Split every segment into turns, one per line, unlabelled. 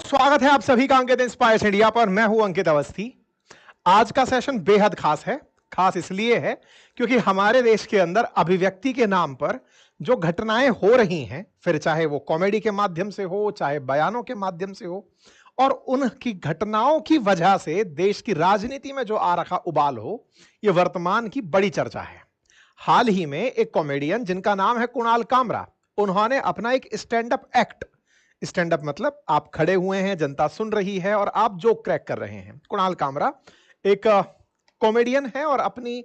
स्वागत है आप सभी का अंकित इंस्पायर्स इंडिया पर। मैं हूं अंकित अवस्थी। आज का सेशन बेहद खास है। खास इसलिए है क्योंकि हमारे देश के अंदर अभिव्यक्ति के नाम पर जो घटनाएं हो रही हैं, फिर चाहे वो कॉमेडी के माध्यम से हो, चाहे बयानों के माध्यम से हो, और उनकी घटनाओं की वजह से देश की राजनीति में जो आ रखा उबाल हो, यह वर्तमान की बड़ी चर्चा है। हाल ही में एक कॉमेडियन जिनका नाम है कुणाल कामरा, उन्होंने अपना एक stand up act, stand up मतलब आप खड़े हुए हैं, जनता सुन रही है और आप जोक क्रैक कर रहे हैं। कुणाल कामरा एक कॉमेडियन है और अपनी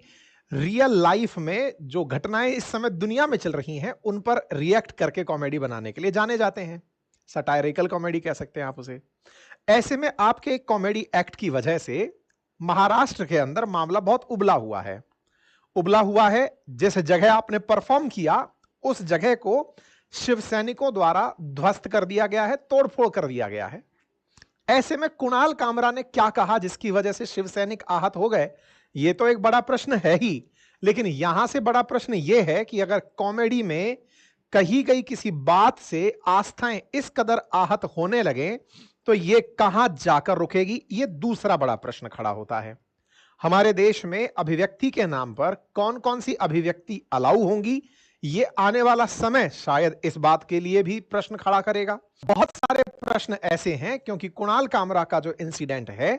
रियल लाइफ में जो घटनाएं इस समय दुनिया में चल रही हैं उन पर रिएक्ट करके कॉमेडी बनाने के लिए जाने जाते हैं। सटायरिकल कॉमेडी कह सकते हैं आप उसे। ऐसे में आपके एक कॉमेडी एक्ट की वजह से महाराष्ट्र के अंदर मामला बहुत उबला हुआ है। जिस जगह आपने परफॉर्म किया उस जगह को शिव सैनिकों द्वारा ध्वस्त कर दिया गया है, तोड़फोड़ कर दिया गया है। ऐसे में कुणाल कामरा ने क्या कहा जिसकी वजह से शिव सैनिक आहत हो गए, यह तो एक बड़ा प्रश्न है ही। लेकिन यहां से बड़ा प्रश्न यह है कि अगर कॉमेडी में कही गई किसी बात से आस्थाएं इस कदर आहत होने लगे तो यह कहां जाकर रुकेगी, यह दूसरा बड़ा प्रश्न खड़ा होता है। हमारे देश में अभिव्यक्ति के नाम पर कौन कौन सी अभिव्यक्ति अलाउ होंगी, ये आने वाला समय शायद इस बात के लिए भी प्रश्न खड़ा करेगा। बहुत सारे प्रश्न ऐसे हैं क्योंकि कुणाल कामरा का जो इंसिडेंट है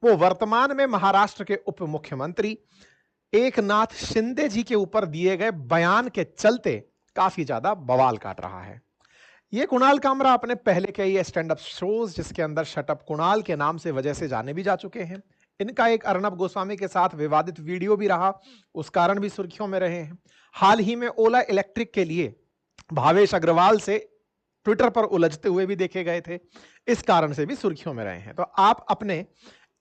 वो वर्तमान में महाराष्ट्र के उप मुख्यमंत्री एकनाथ शिंदे जी के ऊपर दिए गए बयान के चलते काफी ज्यादा बवाल काट रहा है। ये कुणाल कामरा अपने पहले के ये स्टैंड अप शोज जिसके अंदर शटअप कुणाल के नाम से वजह से जाने भी जा चुके हैं। इनका एक अर्नब गोस्वामी के साथ विवादित वीडियो भी रहा, उस कारण भी सुर्खियों में रहे हैं। हाल ही में ओला इलेक्ट्रिक के लिए भावेश अग्रवाल से ट्विटर पर उलझते हुए भी देखे गए थे, इस कारण से भी सुर्खियों में रहे हैं। तो आप अपने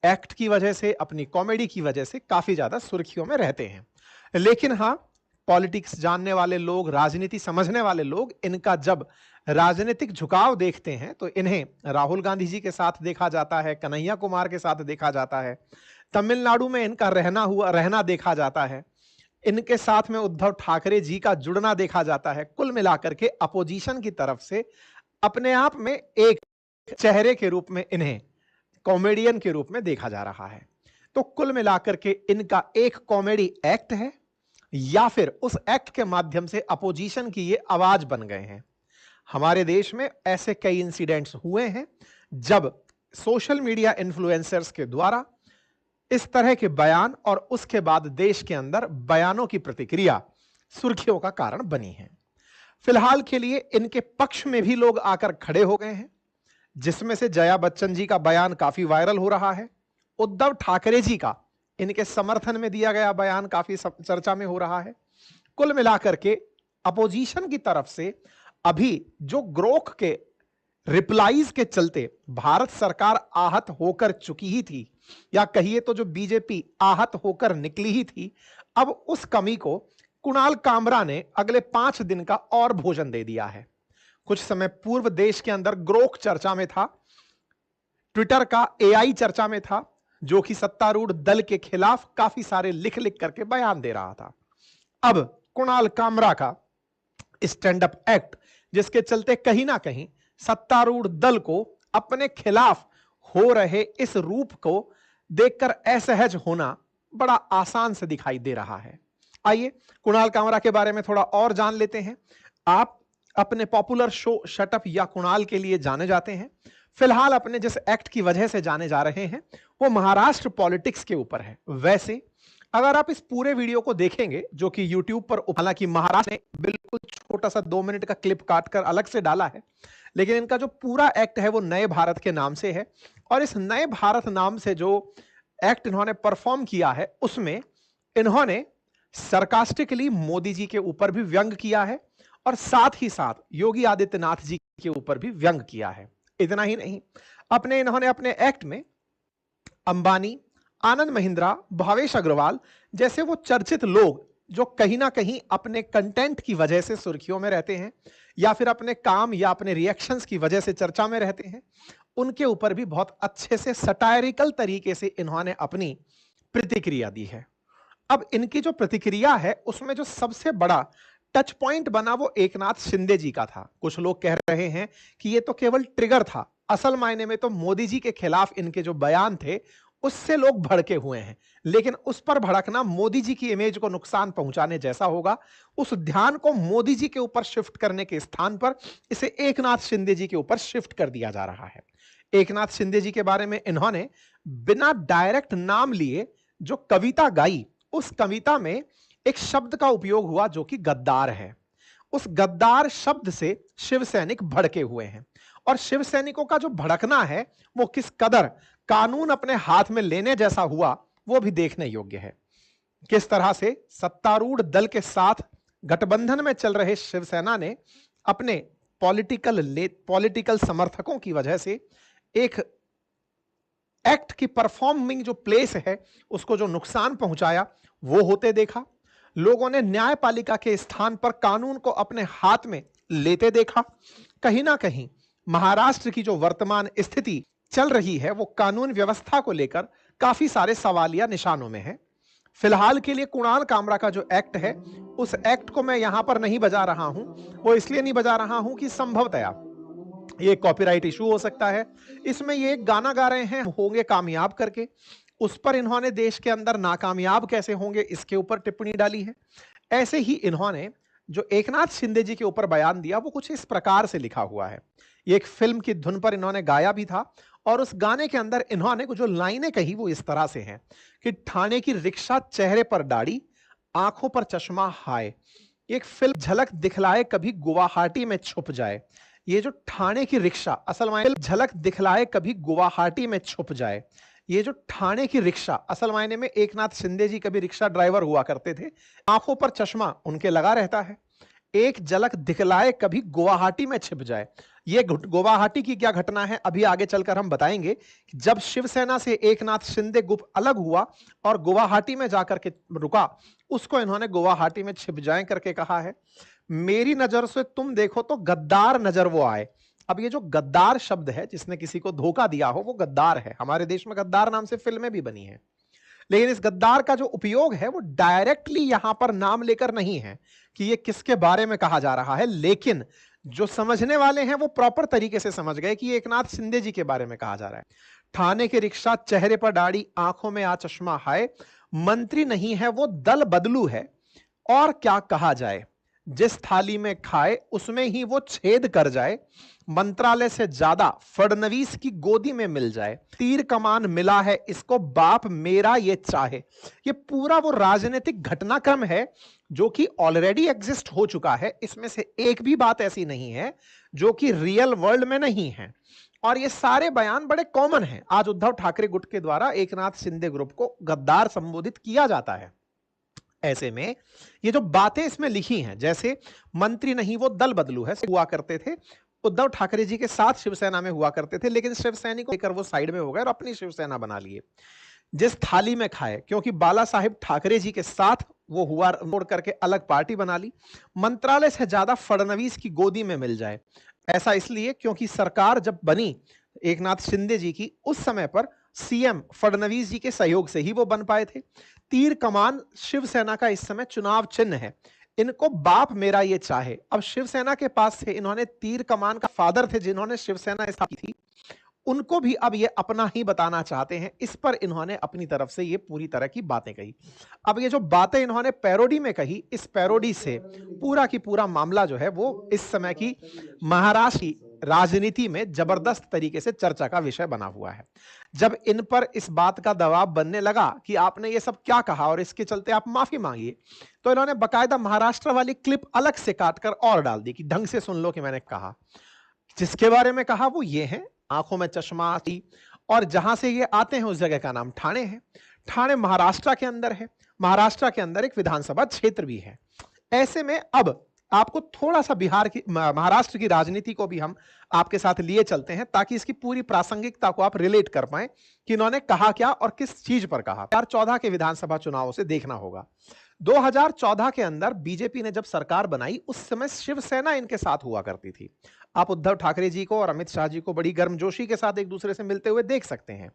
एक्ट की वजह से, अपनी कॉमेडी की वजह से काफी ज्यादा सुर्खियों में रहते हैं। लेकिन हाँ, पॉलिटिक्स जानने वाले लोग, राजनीति समझने वाले लोग इनका जब राजनीतिक झुकाव देखते हैं तो इन्हें राहुल गांधी जी के साथ देखा जाता है, कन्हैया कुमार के साथ देखा जाता है, तमिलनाडु में इनका रहना देखा जाता है, इनके साथ में उद्धव ठाकरे जी का जुड़ना देखा जाता है। कुल मिलाकर के अपोजिशन की तरफ से अपने आप में एक चेहरे के रूप में इन्हें कॉमेडियन के रूप में देखा जा रहा है। तो कुल मिलाकर के इनका एक कॉमेडी एक्ट है या फिर उस एक्ट के माध्यम से अपोजिशन की ये आवाज बन गए हैं। हमारे देश में ऐसे कई इंसिडेंट्स हुए हैं जब सोशल मीडिया इन्फ्लुएंसर्स के द्वारा इस तरह के बयान और उसके बाद देश के अंदर बयानों की प्रतिक्रिया सुर्खियों का कारण बनी है। फिलहाल के लिए इनके पक्ष में भी लोग आकर खड़े हो गए हैं, जिसमें से जया बच्चन जी का बयान काफी वायरल हो रहा है। उद्धव ठाकरे जी का इनके समर्थन में दिया गया बयान काफी चर्चा में हो रहा है। कुल मिलाकर के अपोजिशन की तरफ से अभी जो ग्रोक के रिप्लाईज के चलते भारत सरकार आहत होकर चुकी ही थी, या कहिए तो जो बीजेपी आहत होकर निकली ही थी, अब उस कमी को कुणाल कामरा ने अगले 5 दिन का और भोजन दे दिया है। कुछ समय पूर्व देश के अंदर ग्रोक चर्चा में था, ट्विटर का एआई चर्चा में था, जो कि सत्तारूढ़ दल के खिलाफ काफी सारे लिख लिख करके बयान दे रहा था। अब कुणाल कामरा का स्टैंड अप एक्ट जिसके चलते कहीं ना कहीं सत्तारूढ़ दल को अपने खिलाफ हो रहे इस रूप को देखकर असहज होना बड़ा आसान से दिखाई दे रहा है। आइए कुणाल कामरा के बारे में थोड़ा और जान लेते हैं। आप अपने पॉपुलर शो शटअप या कुणाल के लिए जाने जाते हैं। फिलहाल अपने जिस एक्ट की वजह से जाने जा रहे हैं वो महाराष्ट्र पॉलिटिक्स के ऊपर है। वैसे अगर आप इस पूरे वीडियो को देखेंगे जो कि YouTube पर, हालांकि महाराष्ट्र ने बिल्कुल छोटा सा 2 मिनट का क्लिप काटकर अलग से डाला है, लेकिन इनका जो पूरा एक्ट है वो नए भारत के नाम से है। और इस नए भारत नाम से जो एक्ट इन्होंने परफॉर्म किया है उसमें इन्होंने सरकास्टिकली मोदी जी के ऊपर भी व्यंग किया है और साथ ही साथ योगी आदित्यनाथ जी के ऊपर भी व्यंग किया है। इतना ही नहीं, इन्होंने अपने एक्ट में अंबानी, आनंद महिंद्रा, भावेश अग्रवाल जैसे वो चर्चित लोग जो कहीं ना कहीं अपने कंटेंट की वजह से सुर्खियों में रहते हैं या फिर अपने काम या अपने रिएक्शंस की वजह से चर्चा में रहते हैं, उनके ऊपर भी बहुत अच्छे से सटायरिकल तरीके से इन्होंने अपनी प्रतिक्रिया दी है। अब इनकी जो प्रतिक्रिया है उसमें जो सबसे बड़ा टच पॉइंट बना वो एकनाथ शिंदे जी का था। कुछ लोग कह रहे हैं कि ये तो केवल ट्रिगर था, असल मायने में तो मोदी जी के खिलाफ इनके जो बयान थे उससे लोग भड़के हुए हैं, लेकिन उस पर भड़कना मोदी जी की इमेज को नुकसान पहुंचाने जैसा होगा। उस ध्यान को मोदी जी के ऊपर शिफ्ट करने के स्थान पर इसे एकनाथ शिंदे जी के ऊपर शिफ्ट कर दिया जा रहा है। एकनाथ शिंदे जी के बारे में इन्होंने बिना डायरेक्ट नाम लिए जो कविता गाई, उस कविता में एक शब्द का उपयोग हुआ जो कि गद्दार है। उस गद्दार शब्द से शिव सैनिक भड़के हुए हैं, और शिव सैनिकों का जो भड़कना है वो किस कदर कानून अपने हाथ में लेने जैसा हुआ वो भी देखने योग्य है। किस तरह से सत्तारूढ़ दल के साथ गठबंधन में चल रहे शिवसेना ने अपने पॉलिटिकल समर्थकों की वजह से एक एक्ट की परफॉर्मिंग जो प्लेस है उसको जो नुकसान पहुंचाया वो होते देखा। लोगों ने न्यायपालिका के स्थान पर कानून को अपने हाथ में लेते देखा। कहीं ना कहीं महाराष्ट्र की जो वर्तमान स्थिति चल रही है वो कानून व्यवस्था को लेकर काफी सारे सवालिया निशानों में है। फिलहाल के लिए कुणाल कामरा का जो एक्ट है उस एक्ट को मैं यहां पर नहीं बजा रहा हूं, वो इसलिए नहीं बजा रहा हूं कि संभवतया ये कॉपीराइट इशू हो सकता है। इसमें ये एक गाना गा रहे हैं, होंगे कामयाब करके, उस पर इन्होंने देश के अंदर नाकामयाब कैसे होंगे इसके ऊपर टिप्पणी डाली है। ऐसे ही इन्होंने जो एकनाथ शिंदे जी के ऊपर बयान दिया वो कुछ इस प्रकार से लिखा हुआ है। ये एक फिल्म की धुन पर इन्होंने गाया भी था, और उस गाने के अंदर इन्होंने जो लाइनें कही वो इस तरह से हैं कि ठाणे की रिक्शा चेहरे पर दाढ़ी, आंखों पर चश्मा हाय, एक फिल्म झलक दिखलाए कभी गुवाहाटी में छुप जाए। ये जो ठाणे की रिक्शा, असल मायने झलक दिखलाए कभी गुवाहाटी में छुप जाए, ये जो ठाणे की रिक्शा, असल मायने में एकनाथ शिंदे जी कभी रिक्शा ड्राइवर हुआ करते थे। आंखों पर चश्मा उनके लगा रहता है, एक झलक दिखलाए कभी गुवाहाटी में छिप जाए। ये गुवाहाटी की क्या घटना है अभी आगे चलकर हम बताएंगे। जब शिवसेना से एकनाथ शिंदे गुट अलग हुआ और गुवाहाटी में जाकर के रुका, उसको इन्होंने गुवाहाटी में छिप जाए करके कहा है। मेरी नजर से तुम देखो तो गद्दार नजर वो आए। अब ये जो गद्दार शब्द है, जिसने किसी को धोखा दिया हो वो गद्दार है। हमारे देश में गद्दार नाम से फिल्में भी बनी हैं, लेकिन इस गद्दार का जो उपयोग है वो डायरेक्टली यहां पर नाम लेकर नहीं है कि ये किसके बारे में कहा जा रहा है, लेकिन जो समझने वाले हैं वो प्रॉपर तरीके से समझ गए कि ये एकनाथ शिंदे जी के बारे में कहा जा रहा है। ठाणे के रिक्शा चेहरे पर दाढ़ी, आंखों में आ चश्मा हाय, मंत्री नहीं है वो दल बदलू है, और क्या कहा जाए, जिस थाली में खाए उसमें ही वो छेद कर जाए, मंत्रालय से ज्यादा फडणवीस की गोदी में मिल जाए, तीर कमान मिला है इसको बाप मेरा ये चाहे। ये पूरा वो राजनीतिक घटनाक्रम है जो कि ऑलरेडी एग्जिस्ट हो चुका है। इसमें से एक भी बात ऐसी नहीं है जो कि रियल वर्ल्ड में नहीं है, और ये सारे बयान बड़े कॉमन हैं। आज उद्धव ठाकरे गुट के द्वारा एकनाथ शिंदे ग्रुप को गद्दार संबोधित किया जाता है। ऐसे में ये जो बातें इसमें लिखी हैं, जैसे मंत्री नहीं वो दल बदलू है, हुआ करते थे उद्धव ठाकरे जी के साथ शिवसेना में हुआ करते थे, लेकिन शिवसैनिक को लेकर वो साइड में हो गए और अपनी शिवसेना बना लिए। जिस थाली में खाए, क्योंकि बाला साहिब ठाकरे जी के साथ वो हुआ, मोड़ करके अलग पार्टी बना ली। मंत्रालय से ज्यादा फडणवीस की गोदी में मिल जाए, ऐसा इसलिए क्योंकि सरकार जब बनी एकनाथ शिंदे जी की, उस समय पर सीएम फडणवीस जी के सहयोग से ही वो बन पाए थे। तीर कमान शिवसेना का इस समय चुनाव चिन्ह है, इनको बाप मेरा ये चाहे। अब शिवसेना के पास से इन्होंने तीर कमान का फादर थे जिन्होंने शिवसेना स्थापित की थी, उनको भी अब ये अपना ही बताना चाहते हैं। इस पर इन्होंने अपनी तरफ से ये पूरी तरह की बातें कही। अब ये जो बातें इन्होंने पैरोडी में कही, इस पैरोडी से पूरा की पूरा मामला जो है वो इस समय की महाराष्ट्र की राजनीति में जबरदस्त तरीके से चर्चा का विषय बना हुआ है। जब इन पर इस बात का दबाव बनने लगा कि आपने ये सब क्या कहा और इसके चलते आप माफी मांगिए, तो इन्होंने बकायदा महाराष्ट्र वाली क्लिप अलग से काटकर और डाल दी कि ढंग से सुन लो कि मैंने कहा। जिसके बारे में कहा वो ये है, आंखों में चश्मा थी, और जहां से ये आते हैं उस जगह का नाम ठाणे है। ठाणे महाराष्ट्र के अंदर है, महाराष्ट्र के अंदर एक विधानसभा क्षेत्र भी है। ऐसे में अब आपको थोड़ा सा बिहार की, महाराष्ट्र की राजनीति को भी हम आपके साथ लिए चलते हैं ताकि इसकी पूरी प्रासंगिकता को आप रिलेट कर पाए कि इन्होंने कहा क्या और किस चीज पर कहा। 2014 के विधानसभा चुनावों से देखना होगा। 2014 के अंदर बीजेपी ने जब सरकार बनाई उस समय शिवसेना इनके साथ हुआ करती थी। आप उद्धव ठाकरे जी को और अमित शाह जी को बड़ी गर्मजोशी के साथ एक दूसरे से मिलते हुए देख सकते हैं।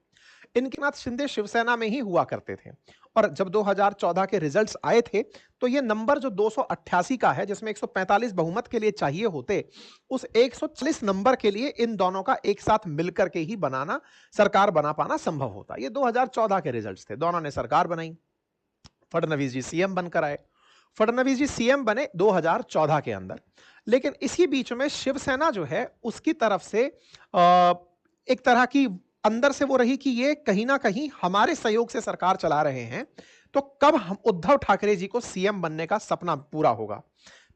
इनके नाथ शिंदे शिवसेना में ही हुआ करते थे। और जब 2014 के रिजल्ट्स आए थे तो ये नंबर जो 288 का है, जिसमें 145 बहुमत के लिए चाहिए होते, उस 140 नंबर के लिए इन दोनों का एक साथ मिलकर के ही बनाना, सरकार बना पाना संभव होता। ये 2014 के रिजल्ट्स थे। दोनों ने सरकार बनाई। फडणवीस जी सीएम बनकर आए। फडणवीस जी सीएम बने 2014 के अंदर। लेकिन इसी बीच में शिवसेना जो है उसकी तरफ से एक तरह की अंदर से वो रही कि ये कहीं ना कहीं हमारे सहयोग से सरकार चला रहे हैं, तो कब हम उद्धव ठाकरे जी को सीएम बनने का सपना पूरा होगा।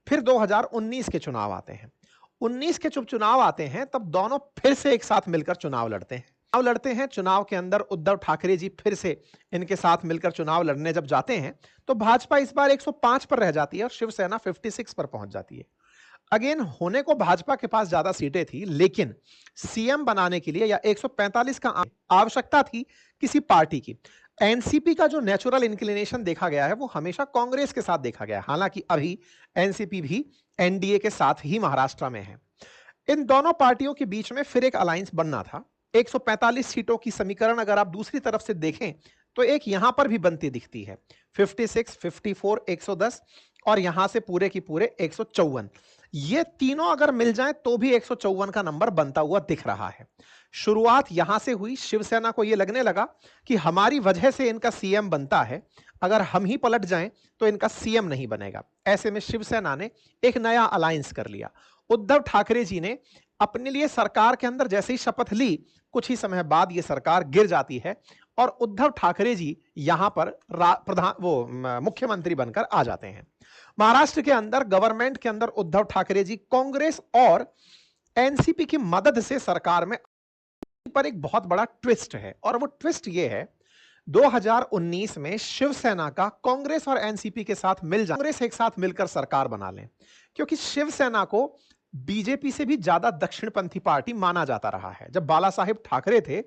फिर 2019 के चुनाव आते हैं। 19 के चुनाव आते हैं, तब दोनों फिर से एक साथ मिलकर चुनाव लड़ते हैं। चुनाव के अंदर उद्धव ठाकरे जी फिर से इनके साथ मिलकर चुनाव लड़ने जब जाते हैं तो भाजपा इस बार 105 पर रह जाती है और शिवसेना 56 पर पहुंच जाती है। अगेन होने को भाजपा के पास ज्यादा सीटें थी, लेकिन सीएम बनाने के लिए या 145 का आवश्यकता थी किसी पार्टी की। एनसीपी का जो नेचुरल इंक्लिनेशन देखा गया है वो हमेशा कांग्रेस के साथ देखा गया है। हालांकि अभी एनसीपी भी एनडीए के साथ ही महाराष्ट्र में है। इन दोनों पार्टियों के बीच में फिर एक अलायंस बनना था। 145 सीटों की समीकरण अगर आप दूसरी तरफ से देखें तो एक यहां पर भी बनती दिखती है। 56, 54, 110 और यहां से पूरे की पूरे 154। ये तीनों अगर मिल जाएं तो भी 154 का नंबर बनता हुआ दिख रहा है। शुरुआत यहां से हुई। शिवसेना को यह लगने लगा कि हमारी वजह से इनका सीएम बनता है, अगर हम ही पलट जाएं तो इनका सीएम नहीं बनेगा। ऐसे में शिवसेना ने एक नया अलायंस कर लिया। उद्धव ठाकरे जी ने अपने लिए सरकार के अंदर जैसे ही शपथ ली, कुछ ही समय बाद यह सरकार गिर जाती है और उद्धव ठाकरे जी यहां पर मुख्यमंत्री बनकर आ जाते हैं। महाराष्ट्र के अंदर गवर्नमेंट के अंदर उद्धव ठाकरे जी कांग्रेस और एनसीपी की मदद से सरकार में, पर एक बहुत बड़ा ट्विस्ट है और वो ट्विस्ट ये है 2019 में शिवसेना का कांग्रेस और एनसीपी के साथ कांग्रेस एक साथ मिलकर सरकार बना लें, क्योंकि शिवसेना को बीजेपी से भी ज्यादा दक्षिणपंथी पार्टी माना जाता रहा है। जब बाला साहेब ठाकरे थे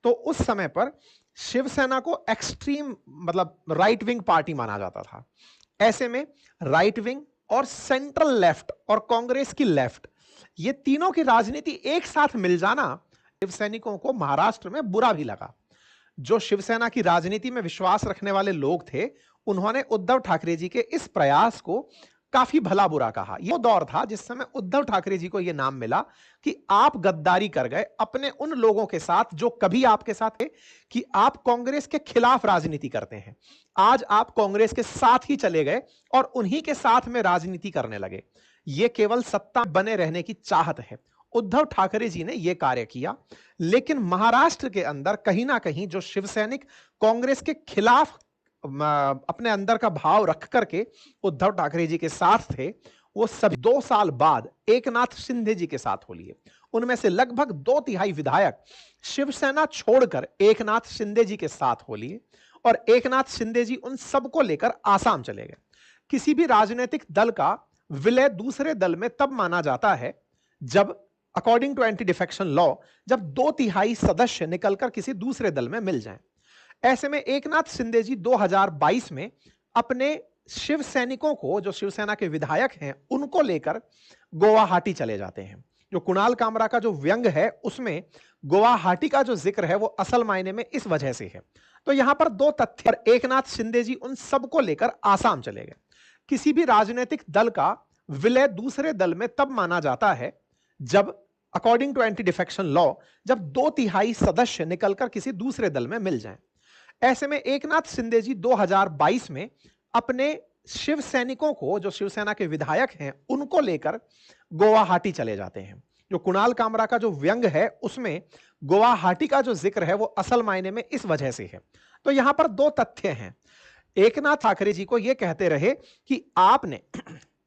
तो उस समय पर शिवसेना को एक्सट्रीम मतलब राइट विंग पार्टी माना जाता था। ऐसे में राइट विंग और सेंट्रल लेफ्ट और कांग्रेस की लेफ्ट, ये तीनों की राजनीति एक साथ मिल जाना शिवसैनिकों को महाराष्ट्र में बुरा भी लगा। जो शिवसेना की राजनीति में विश्वास रखने वाले लोग थे, उन्होंने उद्धव ठाकरे जी के इस प्रयास को काफी भला बुरा कहा। यह दौर था जिस समय उद्धव ठाकरे जी को यह नाम मिला कि आप गद्दारी कर गए अपने उन लोगों के साथ जो कभी आपके साथ थे, कि आप कांग्रेस के खिलाफ राजनीति करते हैं। आज आप कांग्रेस के साथ ही चले गए और उन्हीं के साथ में राजनीति करने लगे। यह केवल सत्ता बने रहने की चाहत है। उद्धव ठाकरे जी ने यह कार्य किया, लेकिन महाराष्ट्र के अंदर कहीं ना कहीं जो शिवसैनिक कांग्रेस के खिलाफ अपने अंदर का भाव रख करके उद्धव ठाकरे जी के साथ थे, वो सभी 2 साल बाद एकनाथ शिंदे जी के साथ हो लिए। उनमें से लगभग 2/3 विधायक शिवसेना छोड़कर एकनाथ शिंदे जी के साथ हो लिए और एकनाथ शिंदे जी उन सबको लेकर आसाम चले गए। किसी भी राजनीतिक दल का विलय दूसरे दल में तब माना जाता है जब according to anti defection law, जब 2/3 सदस्य निकलकर किसी दूसरे दल में मिल जाएं। ऐसे में एकनाथ शिंदे जी 2022 में अपने शिव सैनिकों को, जो शिवसेना के विधायक हैं, उनको लेकर गुवाहाटी चले जाते हैं। जो कुणाल कामरा का जो व्यंग है उसमें गुवाहाटी का जो जिक्र है वो असल मायने में इस वजह से है। तो यहां पर 2 तथ्य। एकनाथ शिंदे जी उन सबको लेकर आसाम चले गए। किसी भी राजनीतिक दल का विलय दूसरे दल में तब माना जाता है जब according to anti defection law, जब 2/3 सदस्य निकलकर किसी दूसरे दल में मिल जाएं। ऐसे में एकनाथ शिंदे जी 2022 में अपने शिव सैनिकों को, जो शिवसेना के विधायक हैं, उनको लेकर गुवाहाटी चले जाते हैं। जो कुणाल कामरा का जो व्यंग है उसमें गुवाहाटी का जो जिक्र है वो असल मायने में इस वजह से है। तो यहां पर 2 तथ्य हैं। एकनाथ ठाकरे जी को यह कहते रहे कि आपने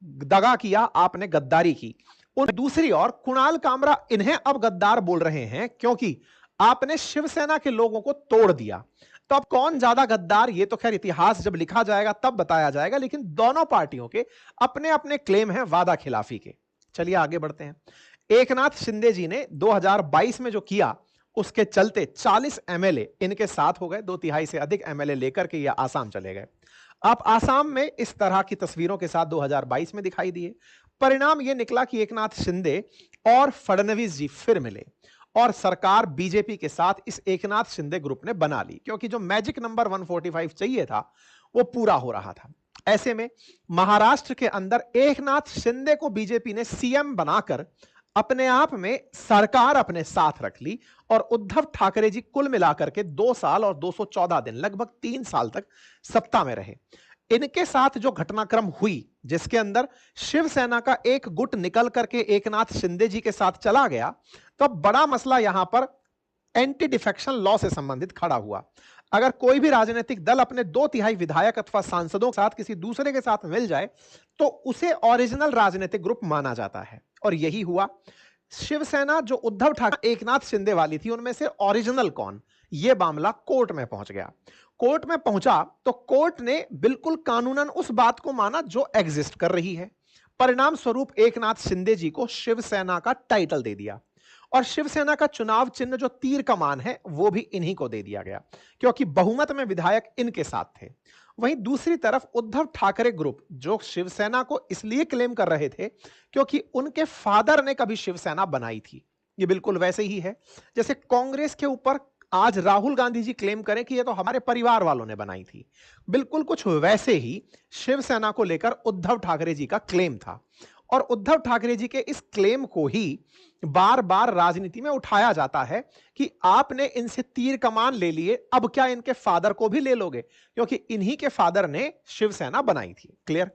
दगा किया, आपने गद्दारी की। और दूसरी ओर कुणाल कामरा इन्हें अब गद्दार बोल रहे हैं क्योंकि आपने शिवसेना के लोगों को तोड़ दिया। तो अब कौन ज्यादा गद्दार, ये तो खैर इतिहास जब लिखा जाएगा तब बताया जाएगा, लेकिन दोनों पार्टियों के अपने अपने क्लेम हैं वादा खिलाफी के। चलिए आगे बढ़ते हैं। एकनाथ शिंदे जी ने 2022 में जो किया उसके चलते 40 एमएलए इनके साथ हो गए। 2/3 से अधिक एमएलए लेकर के ये आसाम चले गए। आप आसाम में इस तरह की तस्वीरों के साथ 2022 में दिखाई दिए। परिणाम यह निकला कि एकनाथ शिंदे और फडणवीस जी फिर मिले और सरकार बीजेपी के साथ इस एकनाथ शिंदे ग्रुप ने बना ली, क्योंकि जो मैजिक नंबर 145 चाहिए था वो पूरा हो रहा था। ऐसे में महाराष्ट्र के अंदर एकनाथ शिंदे को बीजेपी ने सीएम बनाकर अपने आप में सरकार अपने साथ रख ली और उद्धव ठाकरे जी कुल मिलाकर के 2 साल और 214 दिन, लगभग 3 साल तक सत्ता में रहे। इनके साथ जो घटनाक्रम हुई, जिसके अंदर शिवसेना का एक गुट निकल करके एकनाथ शिंदे जी के साथ चला गया, तो अब बड़ा मसला यहां पर एंटी डिफेक्शन लॉ से संबंधित खड़ा हुआ। अगर कोई भी राजनीतिक दल अपने 2/3 विधायक अथवा सांसदों के साथ किसी दूसरे के साथ मिल जाए तो उसे ओरिजिनल राजनीतिक ग्रुप माना जाता है, और यही हुआ। शिवसेना जो उद्धव ठाकरे एकनाथ शिंदे वाली थी, उनमें से ओरिजिनल कौन, यह मामला कोर्ट में पहुंच गया। कोर्ट में पहुंचा तो कोर्ट ने बिल्कुल कानूनन उस बात को माना जो एग्जिस्ट कर रही है। परिणाम स्वरूप एकनाथ शिंदे जी को शिवसेना का टाइटल दे दिया और शिवसेना का चुनाव चिन्ह जो तीर कमान है वो भी इन्हीं को दे दिया गया, क्योंकि बहुमत में विधायक इनके साथ थे। वहीं दूसरी तरफ उद्धव ठाकरे ग्रुप जो शिवसेना को इसलिए क्लेम कर रहे थे क्योंकि उनके फादर ने कभी शिवसेना बनाई थी। ये बिल्कुल वैसे ही है जैसे कांग्रेस के ऊपर आज राहुल गांधी जी क्लेम करें कि ये तो हमारे परिवार वालों ने बनाई थी। बिल्कुल कुछ वैसे ही शिवसेना को लेकर उद्धव ठाकरे जी का क्लेम था, और उद्धव ठाकरे जी के इस क्लेम को ही बार बार राजनीति में उठाया जाता है कि आपने इनसे तीर कमान ले लिए, अब क्या इनके फादर को भी ले लोगे, क्योंकि इन्हीं के फादर ने शिवसेना बनाई थी। क्लियर?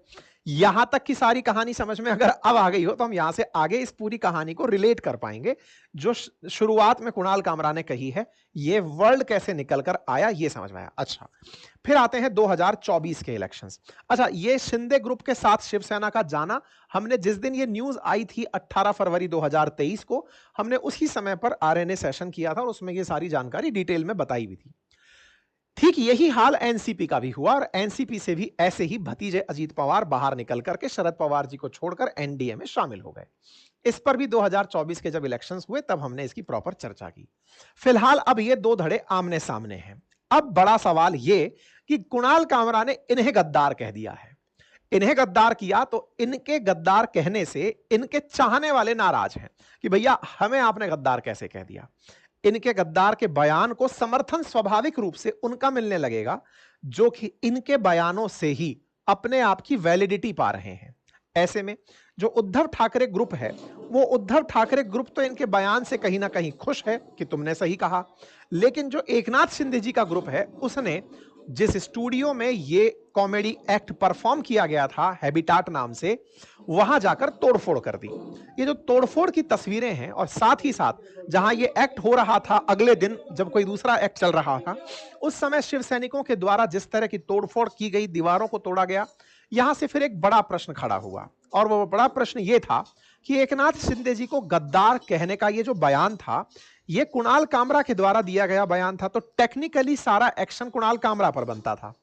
यहां तक की सारी कहानी समझ में अगर अब आ गई हो तो हम यहां से आगे इस पूरी कहानी को रिलेट कर पाएंगे जो शुरुआत में कुणाल कामरा ने कही है। ये वर्ल्ड कैसे निकल कर आया ये समझ में आया। अच्छा, फिर आते हैं 2024 के इलेक्शंस। अच्छा, ये शिंदे ग्रुप के साथ शिवसेना का जाना, हमने जिस दिन ये न्यूज आई थी 18 फरवरी 2023 को, हमने उसी समय पर आरएनए सेशन किया था और उसमें ये सारी जानकारी डिटेल में बताई भी थी। ठीक यही हाल एनसीपी का भी हुआ और एनसीपी से भी ऐसे ही भतीजे अजीत पवार बाहर निकल करके शरद पवार जी को छोड़कर एनडीए में शामिल हो गए। इस पर भी 2024 के जब इलेक्शंस हुए तब हमने इसकी प्रॉपर चर्चा की। फिलहाल अब ये दो धड़े आमने सामने हैं। अब बड़ा सवाल ये कि कुणाल कामरा ने इन्हें गद्दार कह दिया है। इन्हें गद्दार किया तो इनके गद्दार कहने से इनके चाहने वाले नाराज हैं कि भैया हमें आपने गद्दार कैसे कह दिया। इनके गद्दार के बयान को समर्थन स्वाभाविक रूप से उनका मिलने लगेगा जो कि इनके बयानों से ही अपने आप की वैलिडिटी पा रहे हैं। ऐसे में जो उद्धव ठाकरे ग्रुप है वो उद्धव ठाकरे ग्रुप तो इनके बयान से कहीं ना कहीं खुश है कि तुमने सही कहा, लेकिन जो एकनाथ शिंदे जी का ग्रुप है उसने जिस स्टूडियो में ये कॉमेडी एक्ट परफॉर्म किया गया था हैबिटाट नाम से, वहां जाकर तोड़फोड़ कर दी। ये जो तोड़फोड़ की तस्वीरें हैं और साथ ही साथ जहां ये एक्ट हो रहा था अगले दिन जब कोई दूसरा एक्ट चल रहा था, उस समय शिव सैनिकों के द्वारा जिस तरह की तोड़फोड़ की गई, दीवारों को तोड़ा गया, यहां से फिर एक बड़ा प्रश्न खड़ा हुआ। और वो बड़ा प्रश्न ये था कि एकनाथ शिंदे जी को गद्दार कहने का ये जो बयान था ये कुणाल कामरा के द्वारा दिया गया बयान था, तो टेक्निकली सारा एक्शन कुणाल कामरा पर बनता था।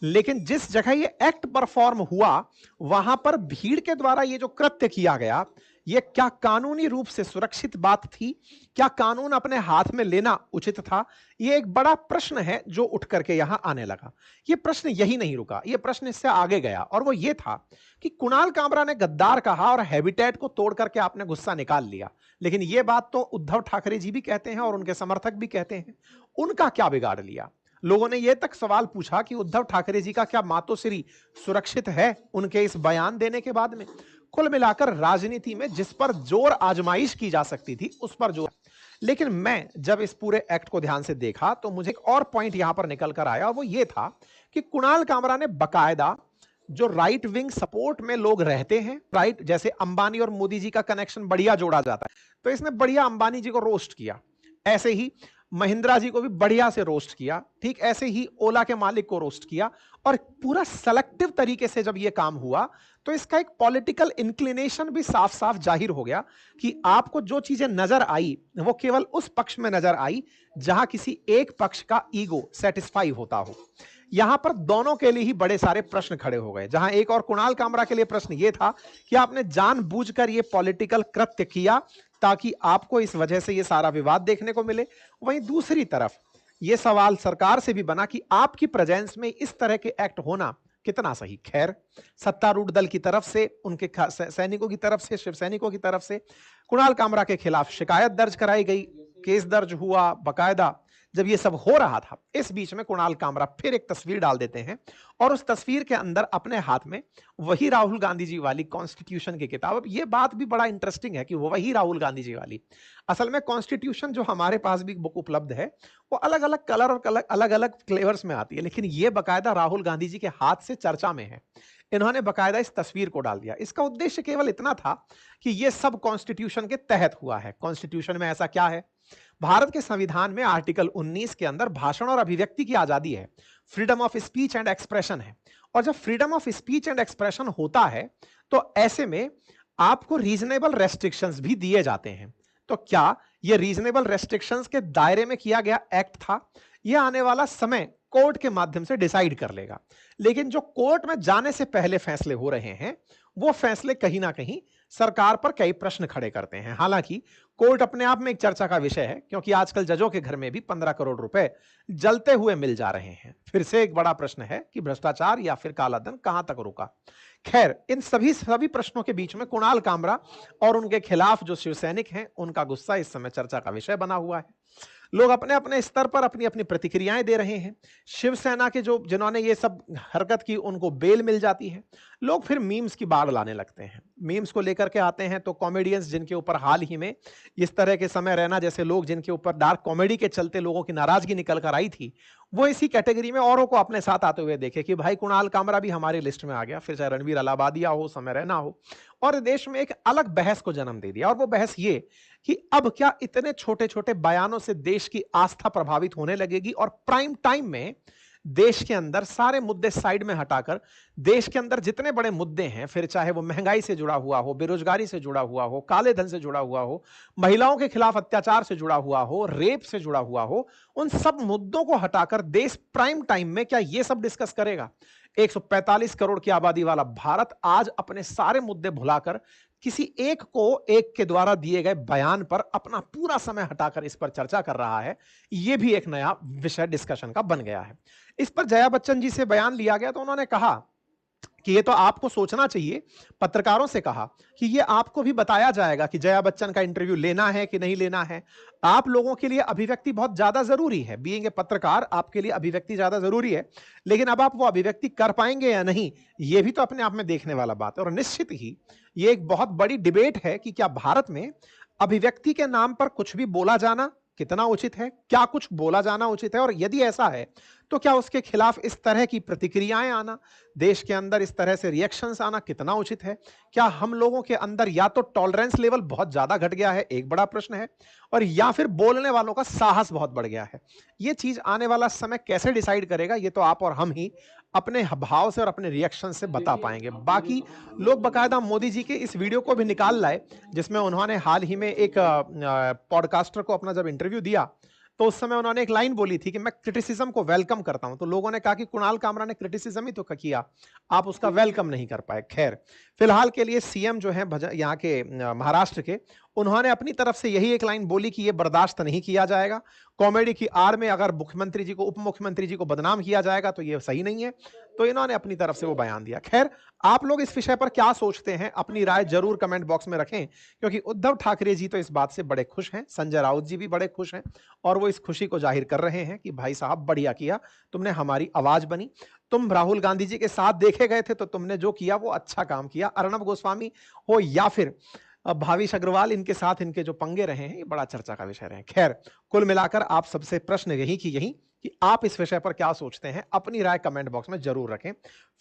लेकिन जिस जगह ये एक्ट परफॉर्म हुआ वहां पर भीड़ के द्वारा ये जो कृत्य किया गया, ये क्या कानूनी रूप से सुरक्षित बात थी? क्या कानून अपने हाथ में लेना उचित था? ये एक बड़ा प्रश्न है जो उठ करके यहां आने लगा। ये प्रश्न यही नहीं रुका, ये प्रश्न इससे आगे गया और वो ये था कि कुणाल कामरा ने गद्दार कहा और हैबिटेट को तोड़ करके आपने गुस्सा निकाल लिया, लेकिन ये बात तो उद्धव ठाकरे जी भी कहते हैं और उनके समर्थक भी कहते हैं। उनका क्या बिगाड़ लिया? लोगों ने यह तक सवाल पूछा कि उद्धव ठाकरे जी का क्या मातोश्री सुरक्षित है उनके इस बयान देने के बाद में? कुल मिलाकर राजनीति में जिस पर जोर आजमाइश की जा सकती थी उस पर जोर। लेकिन मैं जब इस पूरे एक्ट को ध्यान से देखा तो मुझे एक और पॉइंट यहां पर निकल कर आया, वो ये था कि कुणाल कामरा ने बकायदा जो राइट विंग सपोर्ट में लोग रहते हैं, राइट, जैसे अंबानी और मोदी जी का कनेक्शन बढ़िया जोड़ा जाता है, तो इसने बढ़िया अंबानी जी को रोस्ट किया। ऐसे ही महिंद्रा जी को भी बढ़िया से रोस्ट किया, ठीक ऐसे ही ओला के मालिक को रोस्ट किया। और पूरा सेलेक्टिव तरीके से जब यह काम हुआ तो इसका एक पॉलिटिकल इंक्लिनेशन भी साफ साफ जाहिर हो गया कि आपको जो चीजें नजर आई वो केवल उस पक्ष में नजर आई जहां किसी एक पक्ष का ईगो सेटिस्फाई होता हो। यहां पर दोनों के लिए ही बड़े सारे प्रश्न खड़े हो गए। जहां एक और कुणाल कामरा के लिए प्रश्न यह था कि आपने जानबूझकर यह पॉलिटिकल कृत्य किया ताकि आपको इस वजह से यह सारा विवाद देखने को मिले। वहीं दूसरी तरफ यह सवाल सरकार से भी बना कि आपकी प्रेजेंस में इस तरह के एक्ट होना कितना सही? खैर, सत्तारूढ़ दल की तरफ से, उनके सैनिकों की तरफ से, शिव सैनिकों की तरफ से कुणाल कामरा के खिलाफ शिकायत दर्ज कराई गई, केस दर्ज हुआ बकायदा। जब ये सब हो रहा था, इस बीच में कुणाल कामरा फिर एक तस्वीर डाल देते हैं और उस तस्वीर के अंदर अपने हाथ में वही राहुल गांधी जी वाली कॉन्स्टिट्यूशन की किताब। अब ये बात भी बड़ा इंटरेस्टिंग है कि वही राहुल गांधी जी वाली, असल में कॉन्स्टिट्यूशन जो हमारे पास भी बुक उपलब्ध है वो अलग अलग कलर और अलग अलग फ्लेवर्स में आती है, लेकिन ये बकायदा राहुल गांधी जी के हाथ से चर्चा में है। इन्होंने बकायदा इस तस्वीर को डाल दिया। इसका उद्देश्य केवल इतना था कि ये सब कॉन्स्टिट्यूशन के तहत हुआ है। कॉन्स्टिट्यूशन में ऐसा क्या है? भारत के संविधान में आर्टिकल 19 के अंदर भाषण और अभिव्यक्ति की आजादी है, freedom of speech and expression है। और जब freedom of speech and expression होता है तो ऐसे में आपको रीजनेबल रेस्ट्रिक्शंस भी दिए जाते हैं। तो क्या यह रीजनेबल रेस्ट्रिक्शंस के दायरे में किया गया एक्ट था? यह आने वाला समय कोर्ट के माध्यम से डिसाइड कर लेगा। लेकिन जो कोर्ट में जाने से पहले फैसले हो रहे हैं वो फैसले कहीं ना कहीं सरकार पर कई प्रश्न खड़े करते हैं। हालांकि कोर्ट अपने आप में एक चर्चा का विषय है, क्योंकि आजकल जजों के घर में भी 15 करोड़ रुपए जलते हुए मिल जा रहे हैं। फिर से एक बड़ा प्रश्न है कि भ्रष्टाचार या फिर काला धन कहां तक रुका। खैर, इन सभी प्रश्नों के बीच में कुणाल कामरा और उनके खिलाफ जो शिवसैनिक हैं उनका गुस्सा इस समय चर्चा का विषय बना हुआ है। लोग अपने अपने स्तर पर अपनी अपनी प्रतिक्रियाएं दे रहे हैं। शिवसेना के जिन्होंने ये सब हरकत की उनको बेल मिल जाती है। लोग फिर मीम्स की बाढ़ लाने लगते हैं। मीम्स को लेकर के आते हैं तो कॉमेडियंस जिनके ऊपर हाल ही में इस तरह के समय रैना जैसे लोग जिनके ऊपर डार्क कॉमेडी के चलते लोगों की नाराजगी निकल कर आई थी, वो इसी कैटेगरी में औरों को अपने साथ आते हुए देखे कि भाई कुणाल कामरा भी हमारी लिस्ट में आ गया, फिर चाहे रणवीर अलाहाबादिया हो, समय रैना हो, और देश में एक अलग बहस को जन्म दे दिया। और वो बहस ये कि अब क्या इतने छोटे छोटे बयानों से देश की आस्था प्रभावित होने लगेगी और प्राइम टाइम में देश के अंदर सारे मुद्दे साइड में हटाकर देश के अंदर जितने बड़े मुद्दे हैं, फिर चाहे वो महंगाई से जुड़ा हुआ हो, बेरोजगारी से जुड़ा हुआ हो, काले धन से जुड़ा हुआ हो, महिलाओं के खिलाफ अत्याचार से जुड़ा हुआ हो, रेप से जुड़ा हुआ हो, उन सब मुद्दों को हटाकर देश प्राइम टाइम में क्या ये सब डिस्कस करेगा? 145 करोड़ की आबादी वाला भारत आज अपने सारे मुद्दे भुलाकर किसी एक के द्वारा दिए गए बयान पर अपना पूरा समय हटाकर इस पर चर्चा कर रहा है। यह भी एक नया विषय डिस्कशन का बन गया है। इस पर जया बच्चन जी से बयान लिया गया तो उन्होंने कहा कि ये तो आपको सोचना चाहिए। पत्रकारों से कहा कि ये आपको भी बताया जाएगा कि जया बच्चन का इंटरव्यू लेना है कि नहीं लेना है। आप लोगों के लिए अभिव्यक्ति बहुत ज्यादा जरूरी है। बीइंग ए पत्रकार आपके लिए अभिव्यक्ति ज्यादा जरूरी है, लेकिन अब आप वो अभिव्यक्ति कर पाएंगे या नहीं, ये भी तो अपने आप में देखने वाला बात है। और निश्चित ही ये एक बहुत बड़ी डिबेट है कि क्या भारत में अभिव्यक्ति के नाम पर कुछ भी बोला जाना कितना उचित है, क्या कुछ बोला जाना उचित है, और यदि ऐसा है तो क्या उसके खिलाफ इस तरह की प्रतिक्रियाएं आना, देश के अंदर इस तरह से रिएक्शंस आना कितना उचित है? क्या हम लोगों के अंदर या तो टॉलरेंस लेवल बहुत ज्यादा घट गया है, एक बड़ा प्रश्न है, और या फिर बोलने वालों का साहस बहुत बढ़ गया है? ये चीज आने वाला समय कैसे डिसाइड करेगा, ये तो आप और हम ही अपने भाव से और अपने रिएक्शन से बता पाएंगे। बाकी लोग बकायदा मोदी जी के इस वीडियो को भी निकाल लाए जिसमें उन्होंने हाल ही में एक पॉडकास्टर को अपना जब इंटरव्यू दिया तो उस समय उन्होंने एक लाइन बोली थी कि मैं क्रिटिसिज्म को वेलकम करता हूं। तो लोगों ने कहा कि कुणाल कामरा ने क्रिटिसिज्म ही तो किया, आप उसका वेलकम नहीं कर पाए। खैर, फिलहाल के लिए सीएम जो है यहाँ के महाराष्ट्र के, उन्होंने अपनी तरफ से यही एक लाइन बोली कि यह बर्दाश्त नहीं किया जाएगा। कॉमेडी की आड़ में अगर मुख्यमंत्री जी को, उप मुख्यमंत्री जी को बदनाम किया जाएगा तो यह सही नहीं है। तो इन्होंने अपनी तरफ से वो बयान दिया। खैर, आप लोग इस विषय पर क्या सोचते हैं, अपनी राय जरूर कमेंट बॉक्स में रखें, क्योंकि उद्धव ठाकरे जी तो इस बात से बड़े खुश हैं, संजय राउत जी भी बड़े खुश हैं, और वो इस खुशी को जाहिर कर रहे हैं कि भाई साहब बढ़िया किया, तुमने हमारी आवाज बनी। तुम राहुल गांधी जी के साथ देखे गए थे तो तुमने जो किया वो अच्छा काम किया। अर्णब गोस्वामी हो या फिर भाविश अग्रवाल, इनके साथ इनके जो पंगे रहे हैं ये बड़ा चर्चा का विषय रहे। खैर, कुल मिलाकर आप सबसे प्रश्न यही कि आप इस विषय पर क्या सोचते हैं, अपनी राय कमेंट बॉक्स में जरूर रखें।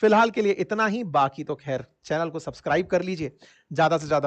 फिलहाल के लिए इतना ही, बाकी तो खैर चैनल को सब्सक्राइब कर लीजिए, ज्यादा से ज्यादा